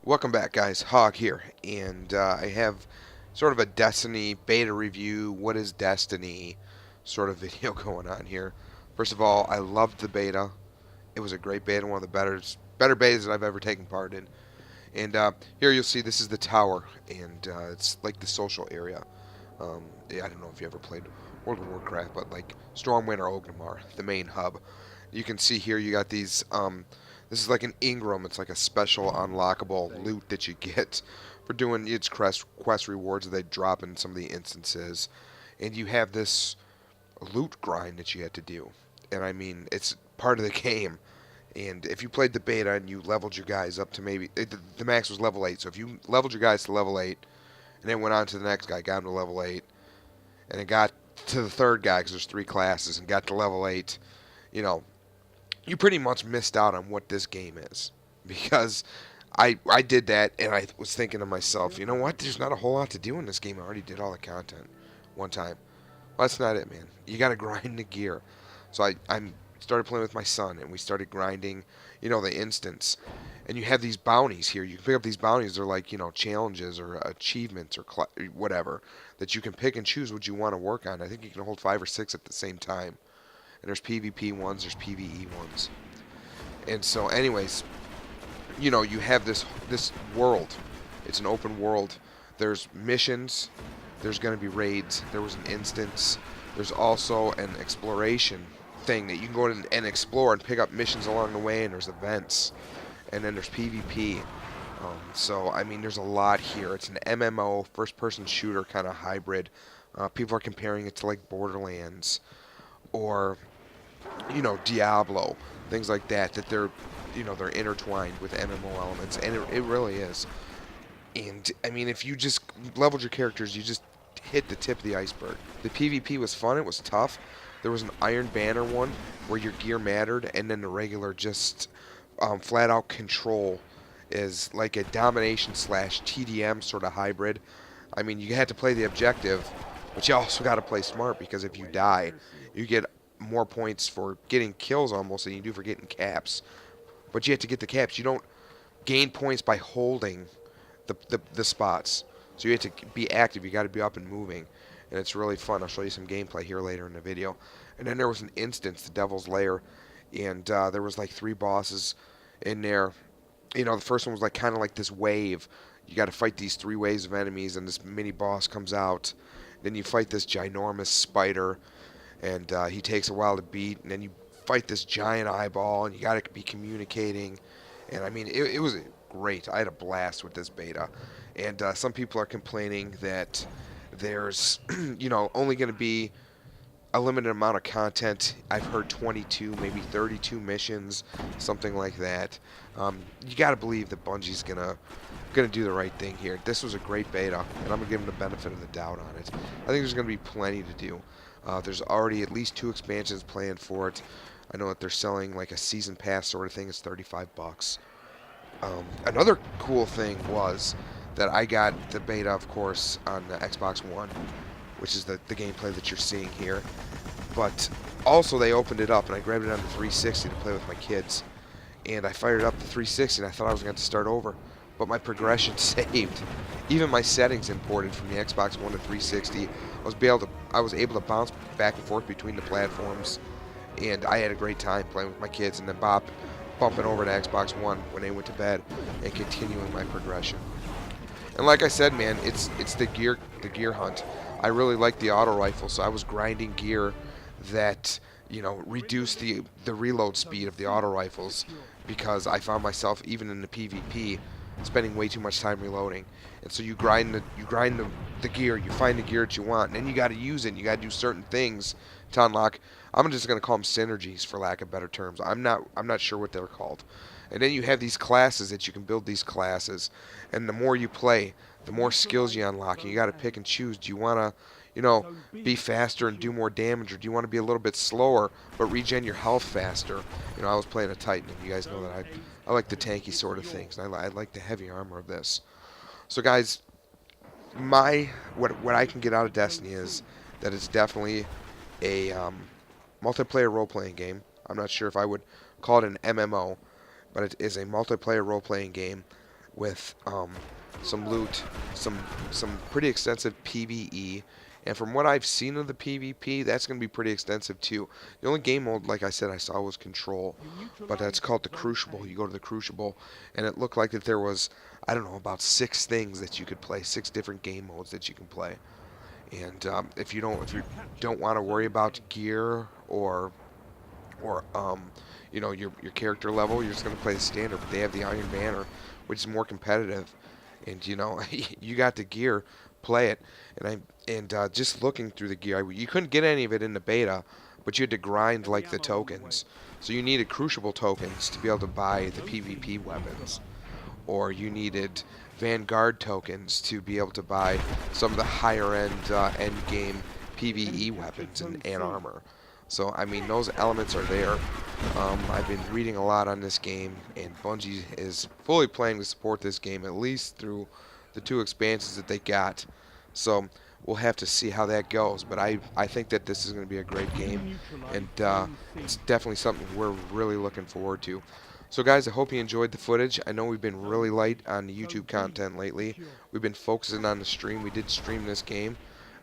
Welcome back, guys. Hog here, and I have sort of a Destiny beta review. What is Destiny? Sort of video going on here. First of all, I loved the beta. It was a great beta, one of the better betas that I've ever taken part in. And here you'll see this is the tower, and it's like the social area. Yeah, I don't know if you ever played World of Warcraft, but like Stormwind or Orgrimmar, the main hub. You can see here you got these. This is like an Ingram. It's like a special unlockable loot that you get for doing its quest rewards that they drop in some of the instances, and you have this loot grind that you had to do. And I mean, it's part of the game. And if you played the beta and you leveled your guys up to maybe the max was level 8, so if you leveled your guys to level 8 and then went on to the next guy, got him to level 8, and it got to the third guy because there's 3 classes and got to level 8, you know, you pretty much missed out on what this game is, because I did that and I was thinking to myself, you know what? There's not a whole lot to do in this game. I already did all the content one time. Well, that's not it, man. You got to grind the gear. So I started playing with my son and we started grinding, the instance. And you have these bounties here. You can pick up these bounties. They're like, challenges or achievements or whatever that you can pick and choose what you want to work on. I think you can hold 5 or 6 at the same time. And there's PvP ones, there's PvE ones. And so anyways, you have this world. It's an open world. There's missions, there's going to be raids, there was an instance, there's also an exploration thing that you can go in and explore and pick up missions along the way, and there's events. And then there's PvP. So I mean, there's a lot here. It's an MMO, first-person shooter kind of hybrid. People are comparing it to like Borderlands or Diablo, things like that. That they're intertwined with MMO elements, and it really is. And I mean, if you just leveled your characters, you just hit the tip of the iceberg. The PvP was fun. It was tough. There was an Iron Banner one where your gear mattered, and then the regular just flat out control is like a domination slash TDM sort of hybrid. I mean, you had to play the objective, but you also got to play smart, because if you die, you get more points for getting kills almost than you do for getting caps. But you have to get the caps. You don't gain points by holding the spots. So you have to be active. You got to be up and moving. And it's really fun. I'll show you some gameplay here later in the video. And then there was an instance, the Devil's Lair, and there was like 3 bosses in there. The first one was like kind of like this wave. You got to fight these 3 waves of enemies, and this mini boss comes out. Then you fight this ginormous spider, and he takes a while to beat. And then you fight this giant eyeball, and you got to be communicating. And I mean, it was great. I had a blast with this beta. And some people are complaining that there's, only going to be a limited amount of content. I've heard 22, maybe 32 missions, something like that. You got to believe that Bungie's gonna do the right thing here. This was a great beta, and I'm gonna give them the benefit of the doubt on it. I think there's gonna be plenty to do. There's already at least 2 expansions planned for it. I know that they're selling like a season pass sort of thing. It's $35. Another cool thing was that I got the beta, of course, on the Xbox One, which is the gameplay that you're seeing here. But also they opened it up, and I grabbed it on the 360 to play with my kids. And I fired up the 360, and I thought I was going to start over. But my progression saved. Even my settings imported from the Xbox One to 360. I was able to bounce back and forth between the platforms. And I had a great time playing with my kids, and then bumping over to Xbox One when they went to bed and continuing my progression. And like I said, man, it's the gear hunt. I really like the auto rifle, so I was grinding gear that reduced the reload speed of the auto rifles, because I found myself, even in the PvP, spending way too much time reloading. And so you grind the gear, you find the gear that you want, and then you got to use it. And you got to do certain things to unlock. I'm just going to call them synergies, for lack of better terms. I'm not sure what they're called. And then you have these classes that you can build these classes, and the more you play, the more skills you unlock. And you got to pick and choose. Do you want to be faster and do more damage, or do you want to be a little bit slower but regen your health faster? I was playing a Titan, and you guys know that I like the tanky sort of things, and I like the heavy armor of this. So guys, what I can get out of Destiny is that it's definitely a multiplayer role-playing game. I'm not sure if I would call it an MMO, but it is a multiplayer role-playing game with some loot, some pretty extensive PvE, and from what I've seen of the PvP, that's going to be pretty extensive too. The only game mode, like I said, I saw was Control, but that's called the Crucible. You go to the Crucible, and it looked like that there was, I don't know, about 6 things that you could play, 6 different game modes that you can play. And if you don't want to worry about gear or you know, your character level, you're just going to play the standard. But they have the Iron Banner, which is more competitive, and you know, you got the gear, play it. And just looking through the gear, you couldn't get any of it in the beta, but you had to grind like the tokens. So you needed Crucible tokens to be able to buy the PvP weapons, or you needed Vanguard tokens to be able to buy some of the higher end game PvE weapons and armor. So I mean, those elements are there. I've been reading a lot on this game, and Bungie is fully planning to support this game at least through the 2 expansions that they got. So we'll have to see how that goes. But I think that this is going to be a great game, and it's definitely something we're really looking forward to. So guys, I hope you enjoyed the footage. I know we've been really light on the YouTube content lately. We've been focusing on the stream. We did stream this game.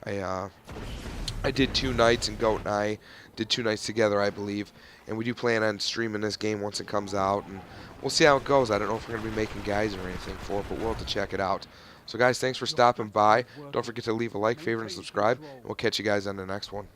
I did 2 nights, and Goat and I did 2 nights together, I believe. And we do plan on streaming this game once it comes out, and we'll see how it goes. I don't know if we're going to be making guides or anything for it, but we'll have to check it out. So guys, thanks for stopping by. Don't forget to leave a like, favorite, and subscribe, and we'll catch you guys on the next one.